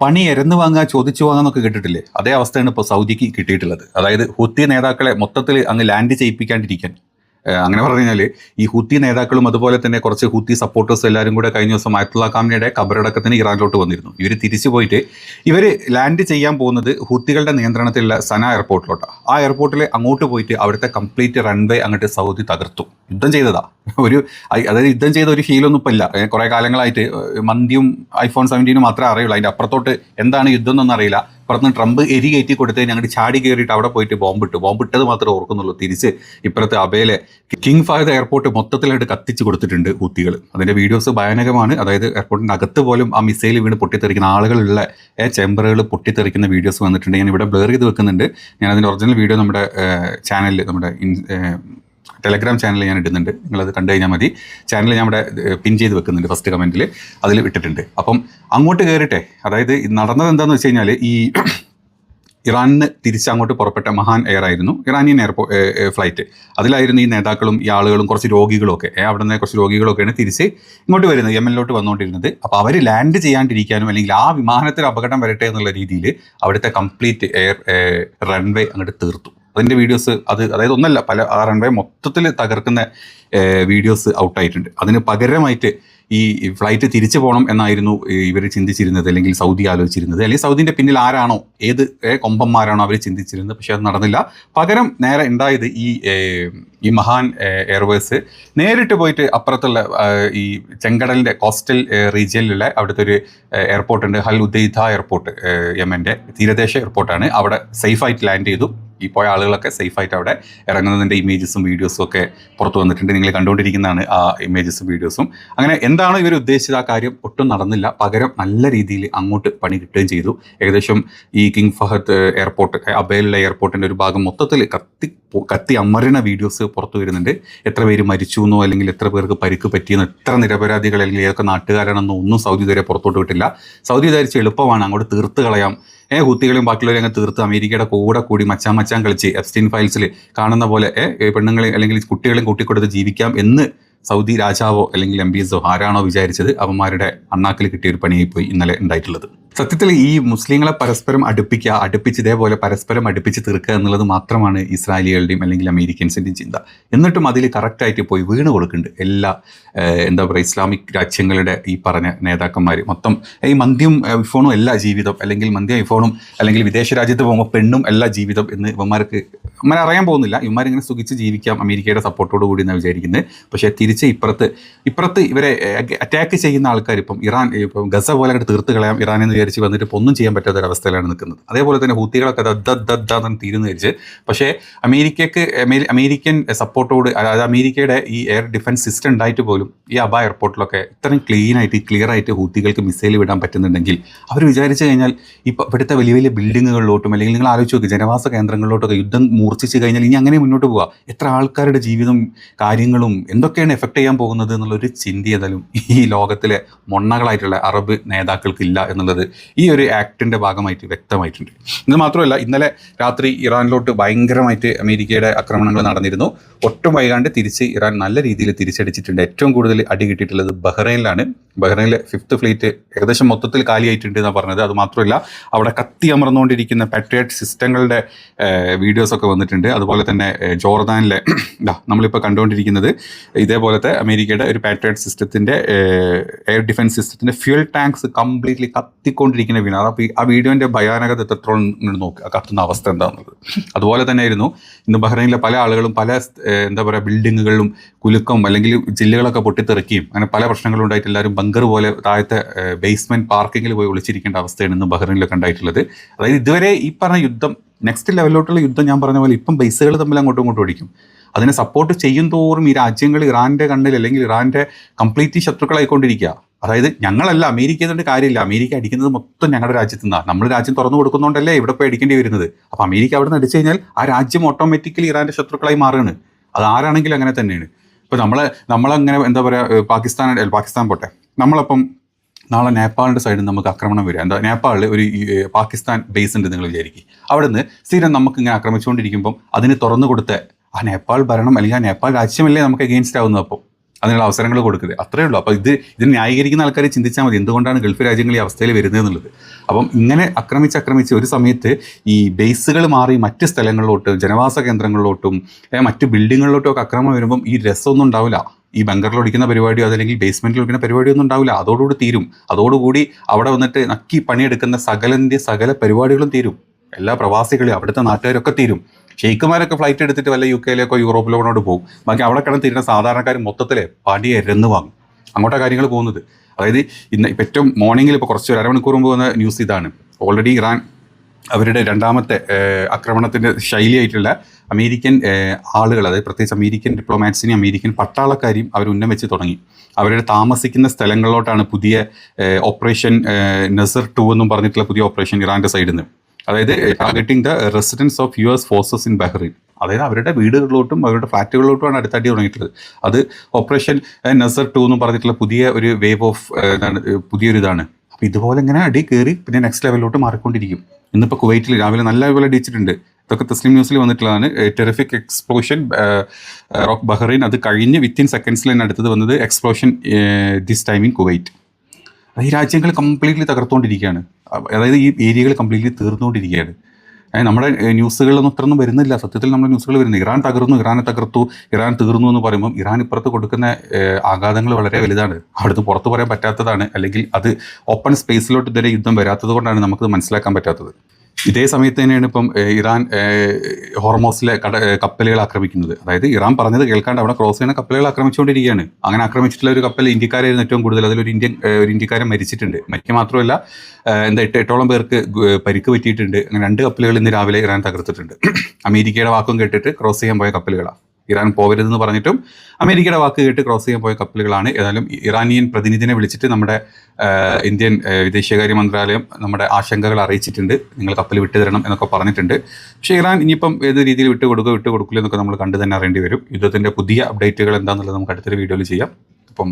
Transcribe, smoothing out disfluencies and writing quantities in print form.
പണി എരന്ന് വാങ്ങുക ചോദിച്ചു വാങ്ങാന്നൊക്കെ കേട്ടിട്ടില്ലേ? അതേ അവസ്ഥയാണ് ഇപ്പോൾ സൗദിക്ക് കിട്ടിയിട്ടുള്ളത്. അതായത് ഹൂത്തി നേതാക്കളെ മൊത്തത്തിൽ അങ്ങ് ലാൻഡ് ചെയ്യിപ്പിക്കാണ്ടിരിക്കാൻ. അങ്ങനെ പറഞ്ഞു കഴിഞ്ഞാൽ ഈ ഹൂത്തി നേതാക്കളും അതുപോലെ തന്നെ കുറച്ച് ഹൂത്തി സപ്പോർട്ടേഴ്സും എല്ലാവരും കൂടെ കഴിഞ്ഞ ദിവസം അയത്തുള്ള ഖാമനയുടെ ഖബറടക്കത്തിന് ഇറാനിലോട്ട് വന്നിരുന്നു. ഇവർ തിരിച്ചു പോയിട്ട് ഇവർ ലാൻഡ് ചെയ്യാൻ പോകുന്നത് ഹൂത്തികളുടെ നിയന്ത്രണത്തിലുള്ള സന എയർപോർട്ടിലോട്ടാണ്. ആ എയർപോർട്ടിൽ അങ്ങോട്ട് പോയിട്ട് അവിടുത്തെ കംപ്ലീറ്റ് റൺവേ അങ്ങോട്ട് സൗദി തകർത്തു. യുദ്ധം ചെയ്തതാ. അതായത് യുദ്ധം ചെയ്ത ഒരു ശീലമൊന്നും ഇപ്പം ഇല്ല. കുറേ കാലങ്ങളായിട്ട് മന്തിയും iPhone 17 മാത്രമേ അറിയുള്ളൂ. അതിൻ്റെ അപ്പുറത്തോട്ട് എന്താണ് യുദ്ധം എന്നൊന്നും അറിയില്ല. അപ്പുറത്ത് ട്രംപ് എരി കയറ്റി കൊടുത്ത് ഞങ്ങൾ ചാടി കയറിയിട്ട് അവിടെ പോയിട്ട് ബോംബിട്ടത് മാത്രമേ ഓർക്കുന്നുള്ളൂ. തിരിച്ച് ഇപ്പുറത്ത് അബേലെ കിങ് ഫഹദ് എയർപോർട്ട് മൊത്തത്തിലായിട്ട് കത്തിച്ച് കൊടുത്തിട്ടുണ്ട് ഹൂത്തികൾ. അതിൻ്റെ വീഡിയോസ് ഭയാനകമാണ്. അതായത് എയർപോർട്ടിൻ്റെ അകത്ത് പോലും ആ മിസൈൽ വീണ് പൊട്ടിത്തെറിക്കുന്ന ആളുകളുള്ള ചേംബറുകൾ പൊട്ടിത്തെറിക്കുന്ന വീഡിയോസ് വന്നിട്ടുണ്ട്. ഞാൻ ഇവിടെ ബ്ലർ ചെയ്ത് വെക്കുന്നുണ്ട്. ഞാൻ അതിൻ്റെ ഒറിജിനൽ വീഡിയോ നമ്മുടെ ചാനലിൽ, നമ്മുടെ ടെലഗ്രാം ചാനലിൽ ഞാൻ ഇടുന്നുണ്ട്. നിങ്ങളത് കണ്ടു കഴിഞ്ഞാൽ മതി. ചാനൽ ഞാൻ ഇവിടെ പിൻ ചെയ്ത് വെക്കുന്നുണ്ട്. ഫസ്റ്റ് കമൻറ്റിൽ അതിൽ ഇട്ടിട്ടുണ്ട്. അപ്പം അങ്ങോട്ട് കയറിട്ടെ. അതായത് നടന്നത് എന്താണെന്ന് വെച്ച് കഴിഞ്ഞാൽ ഈ ഇറാനിന് തിരിച്ചങ്ങോട്ട് പുറപ്പെട്ട മഹാൻ എയർ ആയിരുന്നു, ഇറാനിയൻ ഫ്ലൈറ്റ്. അതിലായിരുന്നു ഈ നേതാക്കളും ഈ ആളുകളും കുറച്ച് രോഗികളും ഒക്കെ, അവിടെ നിന്ന് കുറച്ച് രോഗികളൊക്കെയാണ് തിരിച്ച് ഇങ്ങോട്ട് വരുന്നത്, യമനിലോട്ട് വന്നുകൊണ്ടിരുന്നത്. അപ്പോൾ അവർ ലാൻഡ് ചെയ്യാണ്ടിരിക്കാനും അല്ലെങ്കിൽ ആ വിമാനത്തിൽ അപകടം വരട്ടെ എന്നുള്ള രീതിയിൽ അവിടുത്തെ കംപ്ലീറ്റ് റൺവേ അങ്ങോട്ട് തീർത്തു. അതിൻ്റെ വീഡിയോസ് അതായത് ഒന്നല്ല, പല ആ റൺവേ മൊത്തത്തിൽ തകർക്കുന്ന വീഡിയോസ് ഔട്ടായിട്ടുണ്ട്. അതിന് പകരമായിട്ട് ഈ ഫ്ലൈറ്റ് തിരിച്ചു പോകണം എന്നായിരുന്നു ഇവർ ചിന്തിച്ചിരുന്നത്, അല്ലെങ്കിൽ സൗദി ആലോചിച്ചിരുന്നത്, അല്ലെങ്കിൽ സൗദിൻ്റെ പിന്നിൽ ആരാണോ, ഏത് കൊമ്പന്മാരാണോ അവർ ചിന്തിച്ചിരുന്നത്. പക്ഷെ അത് നടന്നില്ല. പകരം നേരെ ഉണ്ടായത് ഈ മഹാൻ എയർവേസ് നേരിട്ട് പോയിട്ട് അപ്പുറത്തുള്ള ഈ ചെങ്കടലിൻ്റെ കോസ്റ്റൽ റീജിയനിലുള്ള അവിടുത്തെ ഒരു എയർപോർട്ടുണ്ട്, ഹൽ ഉദൈദ എയർപോർട്ട്, യമൻ്റെ തീരദേശ എയർപോർട്ടാണ്. അവിടെ സേഫായിട്ട് ലാൻഡ് ചെയ്തു. ഈ പോയ ആളുകളൊക്കെ സേഫായിട്ട് അവിടെ ഇറങ്ങുന്നതിൻ്റെ ഇമേജസും വീഡിയോസും ഒക്കെ പുറത്തു വന്നിട്ടുണ്ട്. നിങ്ങൾ കണ്ടുകൊണ്ടിരിക്കുന്നതാണ് ആ ഇമേജസും വീഡിയോസും. അങ്ങനെ എന്താണോ ഇവർ ഉദ്ദേശിച്ചത് ആ കാര്യം ഒട്ടും നടന്നില്ല. പകരം നല്ല രീതിയിൽ അങ്ങോട്ട് പണി കിട്ടുകയും ചെയ്തു. ഏകദേശം ഈ കിങ് ഫഹദ് എയർപോർട്ട്, അബേലുള്ള എയർപോർട്ടിൻ്റെ ഒരു ഭാഗം മൊത്തത്തിൽ കത്തി അമരണ വീഡിയോസ് പുറത്തു വരുന്നുണ്ട്. എത്ര പേര് മരിച്ചു എന്നോ അല്ലെങ്കിൽ എത്ര പേർക്ക് പരിക്ക് പറ്റിയെന്നോ, എത്ര നിരപരാധികൾ അല്ലെങ്കിൽ ഏതൊക്കെ നാട്ടുകാരാണെന്നോ ഒന്നും സൗദി ഇതുവരെ പുറത്തോട്ട് വിട്ടില്ല. സൗദി വിചാരിച്ച് എളുപ്പമാണ്, അങ്ങോട്ട് തീർത്ത് കളയാം, ഹൂത്തികളെയും ബാക്കിയുള്ളവരെ അങ്ങ് തീർത്ത് അമേരിക്കയുടെ കൂടെ കൂടി മച്ചാൻ കളിച്ച് എപ്സ്റ്റീൻ ഫയൽസിൽ കാണുന്ന പോലെ പെണ്ണുങ്ങളെ അല്ലെങ്കിൽ കുട്ടികളെയും കൂട്ടിക്കൊടുത്ത് ജീവിക്കാം എന്ന് സൗദി രാജാവോ അല്ലെങ്കിൽ MBSോ ആരാണോ വിചാരിച്ചത്, അവന്മാരുടെ അണ്ണാക്കിൽ കിട്ടിയ ഒരു പണിയായി പോയി ഇന്നലെ ഉണ്ടായിട്ടുള്ളത്. സത്യത്തിൽ ഈ മുസ്ലിങ്ങളെ പരസ്പരം അടുപ്പിച്ച് ഇതേപോലെ പരസ്പരം അടുപ്പിച്ച് തീർക്കുക എന്നുള്ളത് മാത്രമാണ് ഇസ്രായേലികളുടെയും അല്ലെങ്കിൽ അമേരിക്കൻസിൻ്റെയും ചിന്ത. എന്നിട്ടും അതിൽ കറക്റ്റായിട്ട് പോയി വീണ് കൊടുക്കുന്നുണ്ട് എല്ലാ എന്താ പറയുക ഇസ്ലാമിക് രാജ്യങ്ങളുടെ ഈ പറഞ്ഞ നേതാക്കന്മാർ. മൊത്തം ഈ മന്തിയും ഐഫോണും എല്ലാ ജീവിതം, അല്ലെങ്കിൽ മന്തിയും ഐഫോണും, അല്ലെങ്കിൽ വിദേശ രാജ്യത്ത് പോകുമ്പോൾ പെണ്ണും എല്ലാ ജീവിതം എന്ന് ഇവന്മാർക്ക് അറിയാൻ പോകുന്നില്ല. ഇവന്മാരിങ്ങനെ സുഖിച്ച് ജീവിക്കാം അമേരിക്കയുടെ സപ്പോർട്ടോട് കൂടി എന്നാണ് വിചാരിക്കുന്നത്. പക്ഷേ തിരിച്ച് ഇപ്പുറത്ത് ഇവരെ അറ്റാക്ക് ചെയ്യുന്ന ആൾക്കാർ ഇപ്പം ഗസ പോലെ തീർത്ത് കളയാം ഇറാൻ എന്ന് വിചാരിച്ച് വന്നിട്ട് ഇപ്പോൾ ഒന്നും ചെയ്യാൻ പറ്റാത്ത ഒരവസ്ഥയിലാണ് നിൽക്കുന്നത്. അതേപോലെ തന്നെ ഹൂത്തികളൊക്കെ ദന്ന് തീരുന്നു വിചാരിച്ച്. പക്ഷേ അമേരിക്കൻ സപ്പോർട്ടോട്, അതായത് അമേരിക്കയുടെ ഈ എയർ ഡിഫൻസ് സിസ്റ്റം ഉണ്ടായിട്ട് പോലും ഈ അബ എയർപോർട്ടിലൊക്കെ ഇത്രയും ക്ലിയർ ആയിട്ട് ഹൂത്തികൾക്ക് മിസൈൽ വിടാൻ പറ്റുന്നുണ്ടെങ്കിൽ അവർ വിചാരിച്ചു കഴിഞ്ഞാൽ ഇപ്പോൾ ഇവിടുത്തെ വലിയ വലിയ ബിൽഡിങ്ങുകളിലോട്ടും, അല്ലെങ്കിൽ നിങ്ങൾ ആലോചിച്ച് നോക്കി ജനവാസ കേന്ദ്രങ്ങളിലോട്ടൊക്കെ യുദ്ധം മൂർച്ഛിച്ച് കഴിഞ്ഞാൽ ഇനി അങ്ങനെ മുന്നോട്ട് പോവുക, എത്ര ആൾക്കാരുടെ ജീവിതം കാര്യങ്ങളും എന്തൊക്കെയാണ് എഫക്ട് ചെയ്യാൻ പോകുന്നത് എന്നുള്ളൊരു ചിന്ത ഏതായാലും ഈ ലോകത്തിലെ മൊണ്ണകളായിട്ടുള്ള അറബ് നേതാക്കൾക്കില്ല എന്നുള്ളത് ഈ ഒരു ആക്ടിൻ്റെ ഭാഗമായിട്ട് വ്യക്തമായിട്ടുണ്ട്. ഇത് മാത്രമല്ല, ഇന്നലെ രാത്രി ഇറാനിലോട്ട് ഭയങ്കരമായിട്ട് അമേരിക്കയുടെ ആക്രമണങ്ങൾ നടന്നിരുന്നു. ഒട്ടും വൈകാണ്ട് തിരിച്ച് ഇറാൻ നല്ല രീതിയിൽ തിരിച്ചടിച്ചിട്ടുണ്ട്. ഏറ്റവും കൂടുതൽ അടി കിട്ടിയിട്ടുള്ളത് ബഹ്റൈനിലാണ്. ബഹ്റൈനിലെ 5th ഫ്ലീറ്റ് ഏകദേശം മൊത്തത്തിൽ കാലിയായിട്ടുണ്ട് എന്നാണ് പറഞ്ഞത്. അത് മാത്രമല്ല, അവിടെ കത്തി അമർന്നുകൊണ്ടിരിക്കുന്ന പാട്രിയറ്റ് സിസ്റ്റങ്ങളുടെ വീഡിയോസൊക്കെ വന്നിട്ടുണ്ട്. അതുപോലെ തന്നെ ജോർദാനിലെ നമ്മളിപ്പോൾ കണ്ടുകൊണ്ടിരിക്കുന്നത് ഇതേപോലത്തെ അമേരിക്കയുടെ ഒരു പാട്രിയറ്റ് സിസ്റ്റത്തിൻ്റെ എയർ ഡിഫൻസ് സിസ്റ്റത്തിൻ്റെ ഫ്യൂൽ ടാങ്ക്സ് കംപ്ലീറ്റ്ലി കത്തിക്കൊണ്ടിരിക്കുന്ന വീണ. അപ്പോൾ ആ വീഡിയോൻ്റെ ഭയാനകത എത്രത്തോളം നോക്കുക, കത്തുന്ന അവസ്ഥ എന്താണെന്നുള്ളത്. അതുപോലെ തന്നെ ആയിരുന്നു ഇന്ന് ബഹ്റൈനിലെ പല ആളുകളും പല എന്താ പറയുക ബിൽഡിങ്ങുകളിലും കുലുക്കം അല്ലെങ്കിൽ ജില്ലകളൊക്കെ പൊട്ടിത്തെറിക്കുകയും അങ്ങനെ പല പ്രശ്നങ്ങളും ഉണ്ടായിട്ട് എല്ലാവരും ബങ്കർ പോലെ താഴത്തെ ബേസ്മെൻറ്റ് പാർക്കിങ്ങിൽ പോയി ഒളിച്ചിരിക്കേണ്ട അവസ്ഥയാണ് ഇന്ന് ബഹ്റൈനിലൊക്കെ ഉണ്ടായിട്ടുള്ളത്. അതായത് ഇതുവരെ ഈ പറഞ്ഞ യുദ്ധം നെക്സ്റ്റ് ലെവലിലോട്ടുള്ള യുദ്ധം ഞാൻ പറഞ്ഞ പോലെ ഇപ്പം ബേസുകൾ തമ്മിൽ അങ്ങോട്ടും ഇങ്ങോട്ടും ഓടിക്കും. അതിനെ സപ്പോർട്ട് ചെയ്യും തോറും ഈ രാജ്യങ്ങൾ ഇറാൻ്റെ കണ്ണിൽ അല്ലെങ്കിൽ ഇറാൻ്റെ കംപ്ലീറ്റ്ലി ശത്രുക്കളായിക്കൊണ്ടിരിക്കുക. അതായത് ഞങ്ങളല്ല അമേരിക്ക ചെയ്തുകൊണ്ട് കാര്യമില്ല, അമേരിക്ക അടിക്കുന്നത് മൊത്തം ഞങ്ങളുടെ രാജ്യത്തു നിന്നാണ്. നമ്മൾ രാജ്യം തുറന്നു കൊടുക്കുന്നതുകൊണ്ടല്ലേ ഇവിടെ പോയി അടിക്കേണ്ടി വരുന്നത്. അപ്പോൾ അമേരിക്ക അവിടെ നിന്ന് അടിച്ചു കഴിഞ്ഞാൽ ആ രാജ്യം ഓട്ടോമാറ്റിക്കലി ഇറാൻ്റെ ശത്രുക്കളായി മാറുകയാണ്. അത് ആരാണെങ്കിലും അങ്ങനെ തന്നെയാണ്. ഇപ്പോൾ നമ്മളങ്ങനെ എന്താ പറയുക പാകിസ്ഥാൻ പോട്ടെ, നമ്മളപ്പം നാളെ നേപ്പാളിൻ്റെ സൈഡിൽ നമുക്ക് ആക്രമണം വരിക. എന്താ നേപ്പാളിൽ ഒരു പാകിസ്ഥാൻ ബേസ് ഉണ്ട് നിങ്ങൾ വിചാരിക്കും. അവിടെ നിന്ന് സ്ഥിരം നമുക്ക് ഇങ്ങനെ ആക്രമിച്ചുകൊണ്ടിരിക്കുമ്പം അതിന് തുറന്നു കൊടുത്ത ആ നേപ്പാൾ ഭരണം അല്ലെങ്കിൽ ആ നേപ്പാൾ രാജ്യമല്ലേ നമുക്ക് എഗെയിൻസ്റ്റ് ആവുന്നത്. അപ്പം അതിനുള്ള അവസരങ്ങൾ കൊടുക്കുന്നത്, അത്രയേ ഉള്ളൂ. അപ്പോൾ ഇത് ന്യായീകരിക്കുന്ന ആൾക്കാർ ചിന്തിച്ചാൽ മതി എന്തുകൊണ്ടാണ് ഗൾഫ് രാജ്യങ്ങൾ ഈ അവസ്ഥയിൽ വരുന്നത് എന്നുള്ളത്. അപ്പം ഇങ്ങനെ ആക്രമിച്ച് ഒരു സമയത്ത് ഈ ബേസുകൾ മാറി മറ്റ് സ്ഥലങ്ങളിലോട്ടും ജനവാസ കേന്ദ്രങ്ങളിലോട്ടും മറ്റ് ബിൽഡിങ്ങുകളിലോട്ടും ഒക്കെ ആക്രമണം വരുമ്പം ഈ രസമൊന്നും ഉണ്ടാവില്ല. ഈ ബങ്കറിൽ ഒടിക്കുന്ന പരിപാടിയോ അതല്ലെങ്കിൽ ബേസ്മെൻറ്റിൽ ഒടിക്കുന്ന പരിപാടിയോ ഒന്നും ഉണ്ടാവില്ല. അതോടുകൂടി തീരും. അതോടുകൂടി അവിടെ വന്നിട്ട് നക്കി പണിയെടുക്കുന്ന സകല പരിപാടികളും തീരും. എല്ലാ പ്രവാസികളും അവിടുത്തെ നാട്ടുകാരൊക്കെ തീരും. ഷെയ്ഖുമാരൊക്കെ ഫ്ലൈറ്റ് എടുത്തിട്ട് വല്ല UK-ലേക്കോ യൂറോപ്പിലോട്ട് പോകും. ബാക്കി അവിടെ കിടന്ന് തീരുന്ന സാധാരണക്കാർ മൊത്തത്തിൽ പടിയെ എരന്ന് വാങ്ങും. അങ്ങോട്ടാ കാര്യങ്ങൾ പോകുന്നത്. അതായത് ഇന്ന് ഇപ്പം ഏറ്റവും മോർണിംഗിൽ ഇപ്പോൾ കുറച്ച് അരമണിക്കൂർ മുമ്പ് വന്ന ന്യൂസ് ഇതാണ്. ഓൾറെഡി ഇറാൻ അവരുടെ രണ്ടാമത്തെ ആക്രമണത്തിൻ്റെ ശൈലിയായിട്ടുള്ള അമേരിക്കൻ ആളുകൾ, അതായത് പ്രത്യേകിച്ച് അമേരിക്കൻ ഡിപ്ലോമാറ്റ്സിനെയും അമേരിക്കൻ പട്ടാളക്കാരെയും അവർ ഉന്നം വെച്ച് തുടങ്ങി. അവരുടെ താമസിക്കുന്ന സ്ഥലങ്ങളിലോട്ടാണ് പുതിയ ഓപ്പറേഷൻ നസർ 2 എന്നും പറഞ്ഞിട്ടുള്ള പുതിയ ഓപ്പറേഷൻ ഇറാൻ്റെ സൈഡിൽ നിന്ന്. അതായത് targeting the residence of US forces in Bahrain. അതായത് അവരുടെ വീടുകളിലോട്ടും അവരുടെ ഫ്ലാറ്റുകളിലോട്ടുമാണ് അടുത്തടി തുടങ്ങിയിട്ടുള്ളത്. അത് ഓപ്പറേഷൻ നസർ 2 എന്നും പറഞ്ഞിട്ടുള്ള പുതിയ ഒരു വേവ് ഓഫ് പുതിയൊരിതാണ്. അപ്പോൾ ഇതുപോലെ ഇങ്ങനെ അടി കയറി പിന്നെ നെക്സ്റ്റ് ലെവലിലോട്ട് മാറിക്കൊണ്ടിരിക്കും. ഇന്നിപ്പോൾ കുവൈറ്റിൽ രാവിലെ നല്ലപോലെ അടിച്ചിട്ടുണ്ട്. ഇതൊക്കെ തസ്ലിം ന്യൂസിൽ വന്നിട്ടുള്ളതാണ്. Terrific explosion rock Bahrain. അത് കഴിഞ്ഞ് വിത്തിൻ സെക്കൻഡ്സിൽ തന്നെ അടുത്തത് വന്നത് explosion this time in Kuwait. ഈ രാജ്യങ്ങൾ കംപ്ലീറ്റ്ലി തകർത്തുകൊണ്ടിരിക്കുകയാണ്. അതായത് ഈ ഏരിയകൾ കംപ്ലീറ്റ്ലി തീർന്നുകൊണ്ടിരിക്കുകയാണ്. നമ്മുടെ ന്യൂസുകളിലൊന്നും അത്രയൊന്നും വരുന്നില്ല. സത്യത്തിൽ നമ്മുടെ ന്യൂസുകൾ വരുന്നത് ഇറാൻ തകർന്നു, ഇറാനെ തകർത്തു, ഇറാൻ തീർന്നു എന്ന് പറയുമ്പം ഇറാൻ ഇപ്പുറത്ത് കൊടുക്കുന്ന ആഘാതങ്ങൾ വളരെ വലുതാണ്. അവിടുന്ന് പുറത്ത് പറയാൻ പറ്റാത്തതാണ്. അല്ലെങ്കിൽ അത് ഓപ്പൺ സ്പേസിലോട്ട് ഇതുവരെ യുദ്ധം വരാത്തത് കൊണ്ടാണ് നമുക്കത് മനസ്സിലാക്കാൻ പറ്റാത്തത്. ഇതേ സമയത്ത് തന്നെയാണ് ഇപ്പം ഇറാൻ ഹോർമോസിലെ കപ്പലുകൾ ആക്രമിക്കുന്നത്. അതായത് ഇറാൻ പറഞ്ഞത് കേൾക്കാണ്ട് അവിടെ ക്രോസ് ചെയ്യുന്ന കപ്പലുകൾ ആക്രമിച്ചുകൊണ്ടിരിക്കുകയാണ്. അങ്ങനെ ആക്രമിച്ചിട്ടുള്ള ഒരു കപ്പൽ ഇന്ത്യക്കാരായിരുന്നു ഏറ്റവും കൂടുതൽ. അതിലൊരു ഇന്ത്യക്കാരൻ മരിച്ചിട്ടുണ്ട്. മരിക്കുക മാത്രമല്ല 8 പേർക്ക് പരിക്ക് പറ്റിയിട്ടുണ്ട്. അങ്ങനെ 2 കപ്പലുകൾ ഇന്ന് രാവിലെ ഇറാൻ തകർത്തിട്ടുണ്ട്. അമേരിക്കയുടെ വാക്കും കേട്ടിട്ട് ക്രോസ് ചെയ്യാൻ പോയ കപ്പലുകളാണ്. ഇറാൻ പോകരുതെന്ന് പറഞ്ഞിട്ടും അമേരിക്കയുടെ വാക്ക് കേട്ട് ക്രോസ് ചെയ്യാൻ പോയ കപ്പലുകളാണ്. ഏതായാലും ഇറാനിയൻ പ്രതിനിധിനെ വിളിച്ചിട്ട് നമ്മുടെ ഇന്ത്യൻ വിദേശകാര്യ മന്ത്രാലയം നമ്മുടെ ആശങ്കകൾ അറിയിച്ചിട്ടുണ്ട്. നിങ്ങൾ കപ്പൽ വിട്ടുതരണം എന്നൊക്കെ പറഞ്ഞിട്ടുണ്ട്. പക്ഷേ ഇറാൻ ഇനിയിപ്പം ഏത് രീതിയിൽ വിട്ടുകൊടുക്കില്ല എന്നൊക്കെ നമ്മൾ കണ്ടു തന്നെ അറിയേണ്ടി വരും. യുദ്ധത്തിൻ്റെ പുതിയ അപ്ഡേറ്റുകൾ എന്താണെന്നുള്ളത് നമുക്ക് അടുത്തൊരു വീഡിയോയിൽ ചെയ്യാം. അപ്പം